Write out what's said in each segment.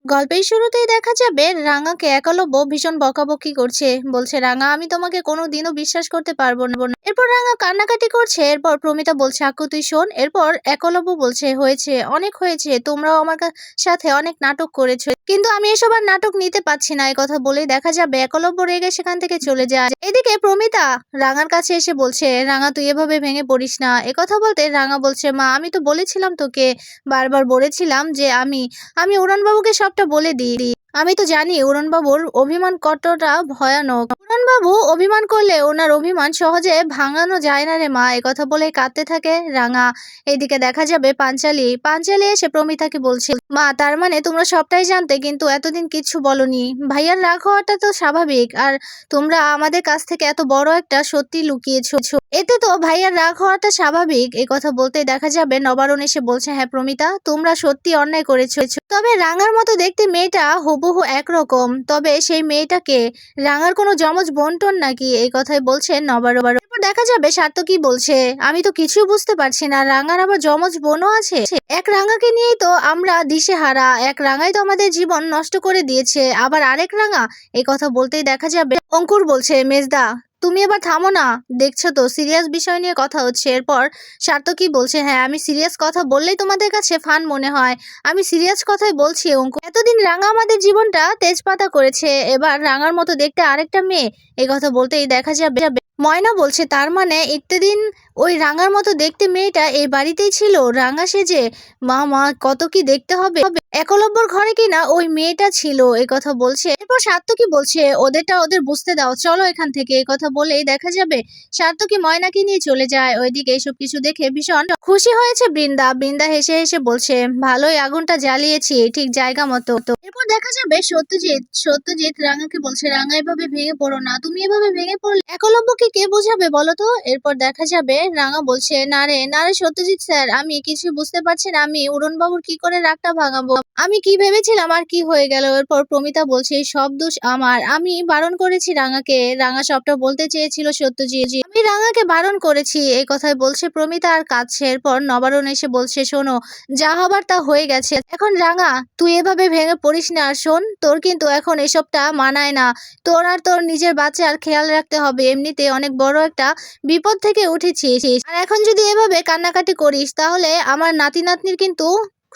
গল্পের শুরুতেই দেখা যাবে রাঙাকে একলব্য ভীষণ বকাবকি করছে, বলছে রাঙা আমি তোমাকে কোনোদিনও বিশ্বাস করতে পারবো না। এরপর রাঙা কান্নাকাটি করছে, এরপর প্রমিতা বলছে আকু তুই শোন। এরপর একলব্য বলছে হয়েছে, অনেক হয়েছে, তোমরাও আমার সাথে অনেক নাটক করেছো, কিন্তু আমি এসব আর নাটক নিতে পারছি না। এই কথা বলেই দেখা যাবে একলব্য রেগে সেখান থেকে চলে যায়। এদিকে প্রমিতা রাঙার কাছে এসে বলছে রাঙা তুই এভাবে ভেঙে পড়িস না। একথা বলতে রাঙা বলছে মা আমি তো বলেছিলাম তোকে, বারবার বলেছিলাম যে আমি আমি উড়ানবাবুকে সবটা বলে দিই। আমি তো জানি উড়ানবাবুর অভিমান কতটা ভয়ানক। উড়ানবাবু অভিমান করলে ওনার অভিমান সহজে ভাঙানো যায় না রে মা। একথা বলে কাঁদতে থাকে রাঙা। এইদিকে দেখা যাবে পাঞ্চালি পাঞ্চালি এসে প্রমিতাকে বলছে মা তার মানে তোমরা সবটাই জানতে কিন্তু এতদিন কিচ্ছু বলনি। ভাইয়ার রাগ হওয়াটা তো স্বাভাবিক, আর তোমরা আমাদের কাছ থেকে এত বড় একটা সত্যি লুকিয়েছো, এতে তো ভাইয়ার রাগ হওয়াটা স্বাভাবিক। এই কথা বলতে দেখা যাবে নবারুণ এসে বলছে হ্যাঁ প্রমিতা তোমরা সত্যি অন্যায় করেছো, তবে রাঙার মতো দেখতে মেয়েটা হুবহু একরকম, তবে সেই মেয়েটাকে রাঙার কোনো যমজ বোনটোন নাকি। এই কথাই বলছে নবারুণ। এরপর দেখা যাবে সার্থকী বলছে আমি তো কিছু বুঝতে পারছি না, রাঙার আবার যমজ বোনও আছে? এক রাঙাকে নিয়েই তো আমরা দিশেহারা, এক রাঙাই তো আমাদের জীবন নষ্ট করে দিয়েছে, আবার আরেক রাঙা। এই কথা বলতেই দেখা যাবে অঙ্কুর বলছে মেজদা তুমি এবার থামো না, দেখছো তো সিরিয়াস বিষয় নিয়ে কথা হচ্ছে। এরপর সার্থকী বলছে হ্যাঁ আমি সিরিয়াস কথা বললেই তোমাদের কাছে ফান মনে হয়, আমি সিরিয়াস কথাই বলছি অঙ্কুর। এতদিন রাঙা আমাদের জীবনটা তেজপাতা করেছে, এবার রাঙার মতো দেখতে আরেকটা মেয়ে। এই কথা বলতেই দেখা যাবে ময়না বলছে তার মানে এতদিন ওই রাঙার মতো দেখতে মেয়েটা এই বাড়িতেই ছিল রাঙা সেজে? মা মা কত কি দেখতে হবে। একলব্যর ঘরে কিনা ওই মেয়েটা ছিল। এই কথা বলছে। এরপর সার্থকী বলছে ওদেরটা ওদের বুঝতে দাও, চলো এখান থেকে। এই কথা বলেই দেখা যাবে সার্থকী ময়নাকে নিয়ে চলে যায়। ওইদিকে এসব কিছু দেখে ভীষণ খুশি হয়েছে বৃন্দা। বৃন্দা হেসে হেসে বলছে ভালোই আগুনটা জ্বালিয়েছি ঠিক জায়গা মতো। এরপর দেখা যাবে সত্যজিৎ সত্যজিৎ রাঙাকে বলছে রাঙা এভাবে ভেঙে পড়ো না, তুমি এভাবে ভেঙে পড়লে একলব্যকে কে বোঝাবে বলো তো। এরপর দেখা যাবে রাঙা বলছে না রে সত্যজিৎ স্যার আমি কিছু বুঝতে পারছি না, আমি উড়নবাবুর কি করে রাগটা ভাঙাবো, আমি কি ভেবেছিলাম আর কি হয়ে গেল। এরপর প্রমিতা বলছে সব দোষ আমার, আমি বারণ করেছি রাঙাকে, রাঙা সবটা বলতে চেয়েছিল সত্যজিৎ, আমি রাঙাকে বারণ করেছি। এই কথাই বলছে প্রমিতা আর কাঁদছে। এরপর নবারুণ এসে বলছে শোনো যা হবার তা হয়ে গেছে, এখন রাঙা তুই এভাবে ভেঙে পড়িস না। আর শোন তোর কিন্তু এখন এসবটা মানায় না, তোর আর তোর নিজের বাচ্চার খেয়াল রাখতে হবে, এমনিতে অনেক বড় একটা বিপদ থেকে উঠেছিস, আর এখন যদি এভাবে কান্নাকাটি করিস তাহলে আমার নাতি নাতনির কিন্তু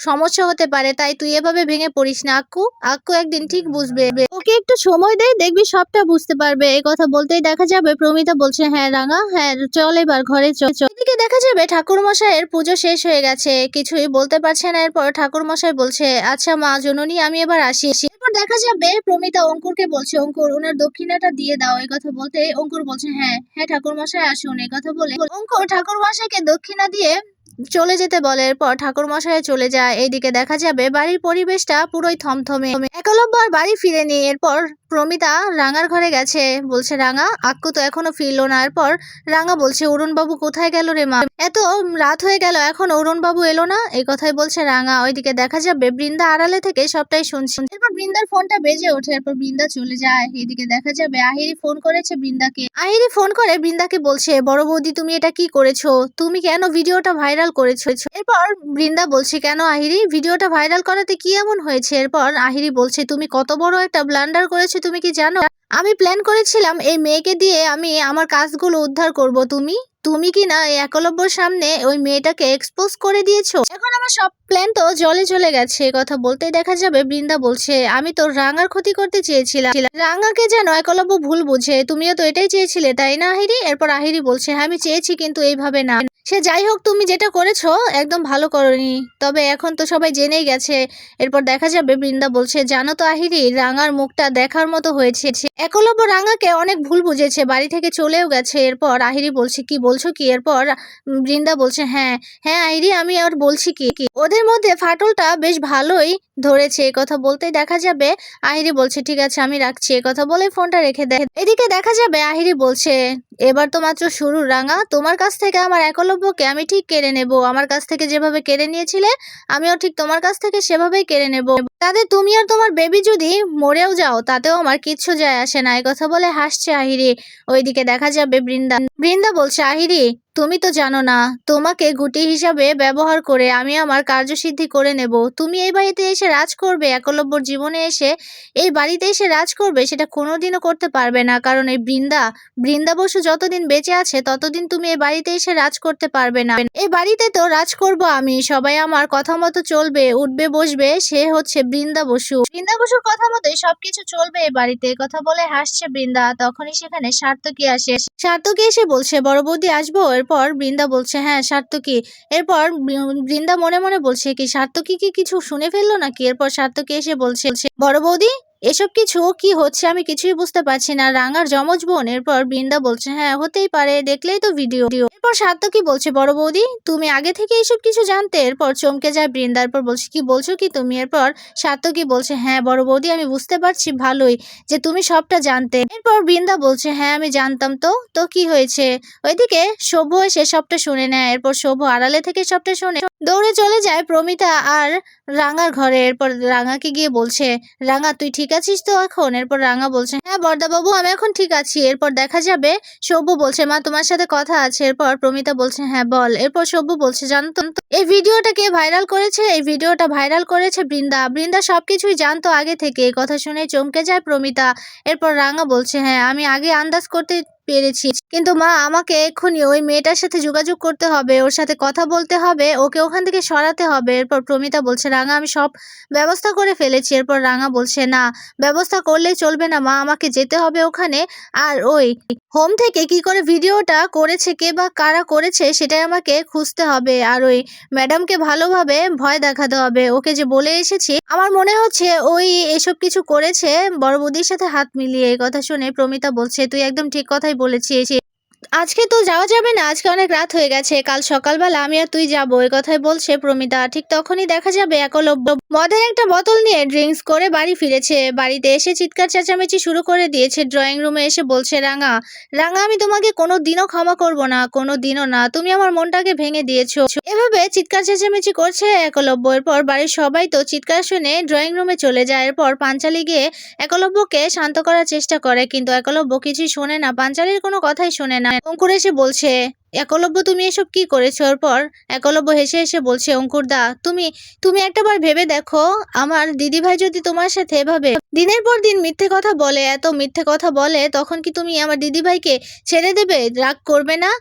সমস্যা হতে পারে, তাই তুই এভাবে ভেঙে পড়িস না। আক্কু আক্কু একদিন ঠিক বুঝবে, ওকে একটু সময় দে দেখবি সবটা বুঝতে পারবে। এই কথা বলতেই দেখা যাবে প্রমিতা বলছে হ্যাঁ রাঙা হ্যাঁ চল এবার ঘরে চল। এদিকে দেখা যাবে ঠাকুর মশাইয়ের পুজো শেষ হয়ে গেছে, কিছুই বলতে পারছে না। এরপর ঠাকুর মশাই বলছে আচ্ছা মা জননী আমি এবার আসি। এরপর দেখা যাবে প্রমিতা অঙ্কুরকে বলছে অঙ্কুর ওনার দক্ষিণাটা দিয়ে দাও। এই কথা বলতে অঙ্কুর বলছে হ্যাঁ হ্যাঁ ঠাকুর মশাই আসুন। এই কথা বলে অঙ্কুর ঠাকুর মশাইকে দক্ষিণা দিয়ে চলে যেতে বলে। এরপর ঠাকুর মশাই চলে যায়। এইদিকে দেখা যাবে বাড়ির পরিবেশটা পুরোই থমথমে, একলব্য আর বাড়ি ফিরেনি। এরপর প্রমিতা রাঙার ঘরে গেছে, বলছে রাঙা আক্কু তো এখনো ফিরলো না। এরপর রাঙা বলছে অরুণবাবু কোথায় গেল রে মা, এত রাত হয়ে গেল এখন অরুণবাবু এলো না। এই কথাই বলছে রাঙা। ওইদিকে দেখা যাবে বৃন্দা আড়ালে থেকে সবটাই শুনছে। এরপর বৃন্দার ফোনটা বেজে ওঠে, এরপর বৃন্দা চলে যায়। এদিকে দেখা যাবে আহিরি ফোন করেছে বৃন্দাকে, আহিরি ফোন করে বৃন্দাকে বলছে বড় বৌদি তুমি এটা কি করেছো, তুমি কেন ভিডিওটা ভাইরাল করেছো। এরপর বৃন্দা বলছে কেন আহিরি ভিডিওটা ভাইরাল করাতে কি এমন হয়েছে। এরপর আহিরি বলছে তুমি কত বড় একটা ব্লান্ডার করেছো তুমি কি জানো, আমি প্ল্যান করেছিলাম এই মেয়েকে দিয়ে আমি আমার কাজগুলো উদ্ধার করব, তুমি তুমি কি না এই একলব্যর সামনে ওই মেয়েটাকে এক্সপোজ করে দিয়েছো, এখন আমার সব প্ল্যান তো জলে চলে গেছে। কথা বলতেই দেখা যাবে বৃন্দা বলছে আমি তো রাঙার ক্ষতি করতে চেয়েছিলাম, রাঙাকে যেন একলব্য ভুল বুঝে, তুমিও তো এটাই চেয়েছিলে তাই না আহিরি। এরপর আহিরি বলছে হ্যাঁ আমি চেয়েছি কিন্তু এইভাবে না, সে যাই হোক তুমি যেটা করেছো একদম ভালো করনি, তবে এখন তো সবাই জেনেই গেছে। এরপর দেখা যাবে বৃন্দা বলছে জানো তো আহিরি রাঙার মুখটা দেখার মতো হয়েছে, একলব্য রাঙাকে অনেক ভুল বুঝেছে, বাড়ি থেকে চলেও গেছে। এরপর আহিরি বলছে কি বলছো কি। এরপর বৃন্দা বলছে হ্যাঁ হ্যাঁ আহিরি আমি আর বলছি কি ওদের মধ্যে ফাটলটা বেশ ভালোই ধরেছে। এই কথা বলতেই দেখা যাবে আহিরি বলছে ঠিক আছে আমি রাখছি। এই কথা বলে ফোনটা রেখে দেয়। এদিকে দেখা যাবে আহিরি বলছে এবার তো মাত্র শুরু রাঙা, তোমার কাছ থেকে আমার একলব্যকে আমি ঠিক কেড়ে নেব, আমার কাছ থেকে যেভাবে কেড়ে নিয়েছিলে আমিও ঠিক তোমার কাছ থেকে সেভাবেই কেড়ে নেব। তাতে তুমি আর তোমার বেবি যদি মরেও যাও তাতেও আমার কিচ্ছু যায় আসে না। এই কথা বলে হাসছে আহিরি। ওইদিকে দেখা যাবে বৃন্দা বলছে, আহিরি তুমি তো জানো না, তোমাকে গুটি হিসাবে ব্যবহার করে আমি আমার কার্যসিদ্ধি করে নেব। তুমি এই বাড়িতে এসে রাজ করবে, একলব্যর জীবনে এসে এই বাড়িতে এসে রাজ করবে, সেটা কোনোদিনও করতে পারবে না। কারণ এই বৃন্দা বসু যতদিন বেঁচে আছে ততদিন তুমি এই বাড়িতে এসে রাজ করতে পারবে না। এই বাড়িতে তো রাজ করব আমি, সবাই আমার কথা মতো চলবে, উঠবে বসবে, সে হচ্ছে বৃন্দা বসুর কথা মতোই সবকিছু চলবে এই বাড়িতে। কথা বলে হাসছে বৃন্দা। তখনই সেখানে সার্থকী এসে বলছে, বড় বৌদি আসবো? এরপর বৃন্দা বলছে, হ্যাঁ সার্থকী। এরপর বৃন্দা মনে মনে বলছে, কি সার্থকী কি কিছু শুনে ফেললো নাকি? এরপর সার্থকী এসে বলছে, বড় বৌদি এসব কিছু কি হচ্ছে আমি কিছুই বুঝতে পারছি না, রাঙার যমজ বোন? এরপর বৃন্দা বলছে, হ্যাঁ হতেই পারে, দেখলেই তো ভিডিও। এরপর সার্থকী বলছে, বড় বৌদি তুমি আগে থেকে এইসব কিছু জানতে? এরপর চমকে যায় বৃন্দা। এরপর বলছে, কি বলছো কি তুমি? এরপর সার্থকী বলছে, হ্যাঁ বড় বৌদি আমি বুঝতে পারছি ভালোই যে তুমি সবটা জানতে। এরপর বৃন্দা বলছে, হ্যাঁ আমি জানতাম। তো কি হয়েছে? ওইদিকে সভ্য এসে সবটা শুনে নেয়। এরপর সভ্য আড়ালে থেকে সবটা শুনে দৌড়ে চলে যায় প্রমিতা আর রাঙার ঘরে। এরপর রাঙাকে গিয়ে বলছে, রাঙা তুই ঠিক আছিস তো এখন? এরপর রাঙা বলছে, হ্যাঁ বর্দাবাবু আমি এখন ঠিক আছি। এরপর দেখা যাবে সভ্য বলছে, মা তোমার সাথে কথা আছে। এরপর প্রমিতা বলছে, হ্যাঁ বল। এরপর সভ্য বলছে, জানো তো এই ভিডিওটা কে ভাইরাল করেছে? এই ভিডিওটা ভাইরাল করেছে বৃন্দা সবকিছুই জানতো আগে থেকে। এই কথা শুনে চমকে যায় প্রমিতা। এরপর রাঙা বলছে, হ্যাঁ আমি আগে আন্দাজ করতে পেরেছি, কিন্তু মা আমাকে এক্ষুনি ওই মেয়েটার সাথে যোগাযোগ করতে হবে, ওর সাথে কথা বলতে হবে, ওকে ওখান থেকে সরাতে হবে। এরপর প্রমিতা বলছে, রাঙা আমি সব ব্যবস্থা করে ফেলেছি। এরপর রাঙা বলছে, না ব্যবস্থা করলেই চলবে না মা, আমাকে যেতে হবে ওখানে, আর ওই হোম থেকে কি করে ভিডিওটা করেছে, কে বা কারা করেছে সেটাই আমাকে খুঁজতে হবে, আর ওই ম্যাডামকে ভালোভাবে ভয় দেখাতে হবে। ওকে যে বলে এসেছি, আমার মনে হচ্ছে ওই এসব কিছু করেছে বড় বৌদির সাথে হাত মিলিয়ে। এই কথা শুনে প্রমিতা বলছে, তুই একদম ঠিক কথাই বলেছিস, আজকে তো যাওয়া যাবে না, আজকে অনেক রাত হয়ে গেছে, কাল সকালবেলা আমি আর তুই যাবো। এই কথাই বলছে প্রমিতা। ঠিক তখনই দেখা যাবে একলব্য মদের একটা বোতল নিয়ে ড্রিঙ্কস করে বাড়ি ফিরেছে। বাড়িতে এসে চিৎকার চেঁচামেচি শুরু করে দিয়েছে। ড্রয়িং রুমে এসে বলছে, রাঙা আমি তোমাকে কোনো দিনও ক্ষমা করব না, কোনো দিনও না, তুমি আমার মনটাকে ভেঙে দিয়েছো। এভাবে চিৎকার চেঁচামেচি করছে একলব্য। এরপর বাড়ির সবাই তো চিৎকার শুনে ড্রয়িং রুমে চলে যায়। এরপর পাঞ্চালি গিয়ে একলব্যকে শান্ত করার চেষ্টা করে, কিন্তু একলব্য কিছুই শোনে না, পাঞ্চালির কোনো কথাই শোনে না। অঙ্কুর এসে বলছে, একলব্য তুমি এসব কি করেছো? এরপর একলব্য হেসে হেসে বলছে, অঙ্কুর দা তুমি একটাবার ভেবে দেখো, আমার দিদিভাই যদি তোমার সাথে এভাবে দিনের পর দিন মিথ্যে কথা বলে, এত মিথ্যে কথা বলে, তখন কি তুমি আমার দিদিভাইকে ছেড়ে দেবে? রাগ করবে না?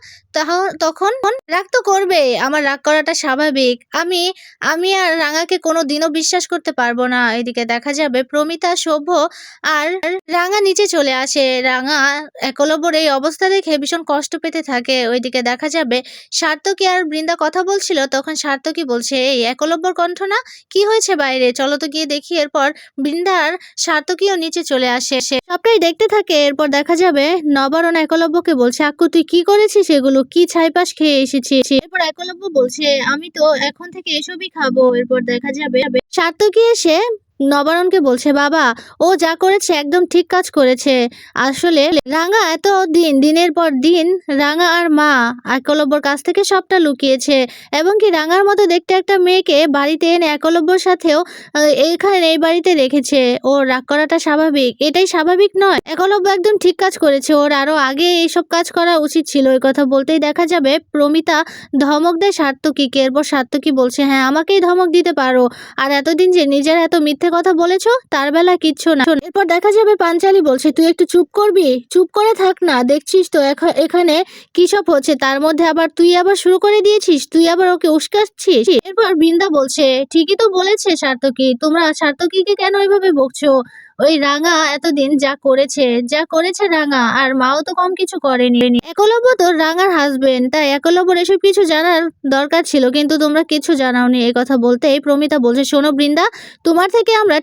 তখন রাগ তো করবে, আমার রাগ করাটা স্বাভাবিক। আমি আর রাঙাকে কোনো দিনও বিশ্বাস করতে পারবো না। এদিকে দেখা যাবে প্রমিতা, সভ্য আর রাঙা নিচে চলে আসে। রাঙা একলব্যর এই অবস্থা দেখে ভীষণ কষ্ট পেতে থাকে। ওইদিকে দেখা যাবে সার্থকী আর বৃন্দা কথা বলছিল। তখন সার্থকী বলছে, এই একলব্যর কণ্ঠ না, কি হয়েছে বাইরে, চলো তো গিয়ে দেখি। এরপর বৃন্দা আর সার্থকীও নিচে চলে আসে, সবটাই দেখতে থাকে। এরপর দেখা যাবে নবারণ একলব্যকে বলছে, আক্কু তুই কি করেছিস, এগুলো কি ছাইপাশ খেয়ে এসেছিস? এরপর একলব্য বলছে, আমি তো এখন থেকে এসবই খাবো। এরপর দেখা যাবে সার্থকী এসে নবারণকে বলছে, বাবা ও যা করেছে একদম ঠিক কাজ করেছে। আসলে রাঙা এত দিনের পর দিন রাঙা আর মা একলব্যর কাছ থেকে সবটা লুকিয়েছে, এবং কি রাঙার মতো দেখতে একটা মেয়েকে বাড়িতে এনে একলব্যর সাথেও এইখানে এই বাড়িতে রেখেছে। ও রাগ করাটা স্বাভাবিক, এটাই স্বাভাবিক নয়? একলব্য একদম ঠিক কাজ করেছে, ওর আরো আগে এইসব কাজ করা উচিত ছিল। এই কথা বলতেই দেখা যাবে প্রমিতা ধমক দেয় সার্থকীকে। এরপর সার্থকী বলছে, হ্যাঁ আমাকেই ধমক দিতে পারো, আর এতদিন যে নিজের এত মিথ্যে কথা বলেছো তার বেলা কিচ্ছু না। এরপর দেখা যাবে পাঞ্চালি বলছে, তুই একটু চুপ করবি? চুপ করে থাক না, দেখছিস তো এখানে কি সব হচ্ছে, তার মধ্যে আবার তুই আবার শুরু করে দিয়েছিস, তুই আবার ওকে উস্কাচ্ছিস। এরপর বৃন্দা বলছে, ঠিকই তো বলেছে সার্থকী, তোমরা সার্থকীকে কেন এভাবে বকছো? ওই রাঙা এতদিন যা করেছে রাঙা, আর মাও তো কম কিছু করেনি। একলব্য তো রাঙার হাজবেন্ড, তাই একলব্যর এসব কিছু জানার দরকার ছিল, কিন্তু তোমরা কিছু জানাওনি। এই কথা বলতেই প্রমিতা বলছে, শোনো বৃন্দা, তোমার থেকে আমরা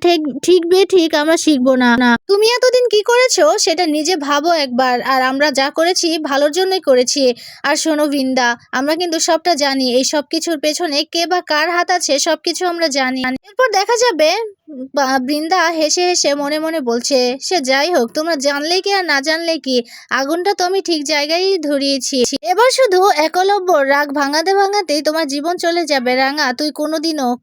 ঠিক বেঠিক আমরা শিখবো না। তুমি এতদিন কি করেছো সেটা নিজে ভাবো একবার, আর আমরা যা করেছি ভালোর জন্যই করেছি। আর শোনো বৃন্দা, আমরা কিন্তু সবটা জানি, এই সব কিছুর পেছনে কে বা কার হাত আছে সবকিছু আমরা জানি। এরপর দেখা যাবে বৃন্দা হেসে হেসে মনে মনে বলছে, সে যাই হোক, তোমরা জানলে কি আর না জানলে কি, আগুনটা তো আমি ঠিক জায়গায় ধরিয়েছি। এবার শুধু একলব্যর রাগ ভাঙাতে ভাঙাতেই তোমার জীবন চলে যাবে রাঙা। তুই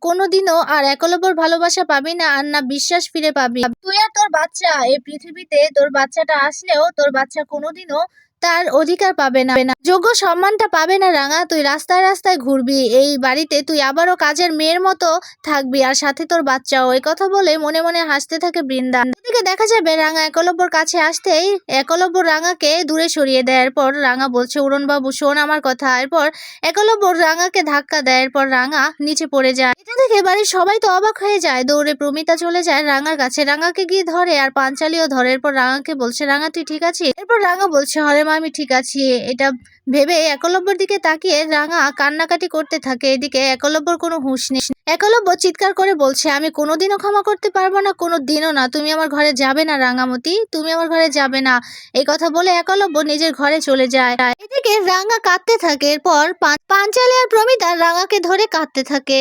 কোনোদিনও আর একলব্যর ভালোবাসা পাবি না, আর না বিশ্বাস ফিরে পাবি। তুই আর তোর বাচ্চা এই পৃথিবীতে, তোর বাচ্চাটা আসলেও তোর বাচ্চা কোনোদিনও তার অধিকার পাবে না, যোগ্য সম্মানটা পাবে না রাঙা। তুই রাস্তায় রাস্তায় ঘুরবি, এই বাড়িতে তুই আবারও কাজের মেয়ের মতো থাকবি, আর সাথে তোর বাচ্চাও। এই কথা বলে মনে মনে হাসতে থাকে বৃন্দা। এদিকে দেখা যাবে রাঙা একলব্যর কাছে আসতেই একলব্য রাঙাকে দূরে সরিয়ে দেয়। এরপর রাঙা বলছে, উড়ন বাবু শোন আমার কথা। এরপর একলব্য রাঙাকে ধাক্কা দেয়, এরপর রাঙা নিচে পড়ে যায়। এটা দেখে বাড়ির সবাই তো অবাক হয়ে যায়। দৌড়ে প্রমিতা চলে যায় রাঙার কাছে, রাঙাকে গিয়ে ধরে, আর পাঞ্চালিও ধরে। এরপর রাঙাকে বলছে, রাঙা তুই ঠিক আছিস? এরপর রাঙা বলছে, হরে মা আমি ঠিক আছি। এটা ভেবে একলব্যর দিকে তাকিয়ে রাঙা কান্নাকাটি করতে থাকে। এদিকে একলব্যর কোনো হুঁশ নেই। একলব্য চিৎকার করে বলছে, আমি কোনোদিনও ক্ষমা করতে পারবো না, কোনোদিনও না। তুমি আমার ঘরে যাবে না রাঙামতি, তুমি আমার ঘরে যাবে না। এই কথা বলে একলব্য নিজের ঘরে চলে যায়। এদিকে রাঙা কাঁদতে থাকে। এরপর পাঞ্চালি আর প্রমিতা রাঙাকে ধরে কাঁদতে থাকে।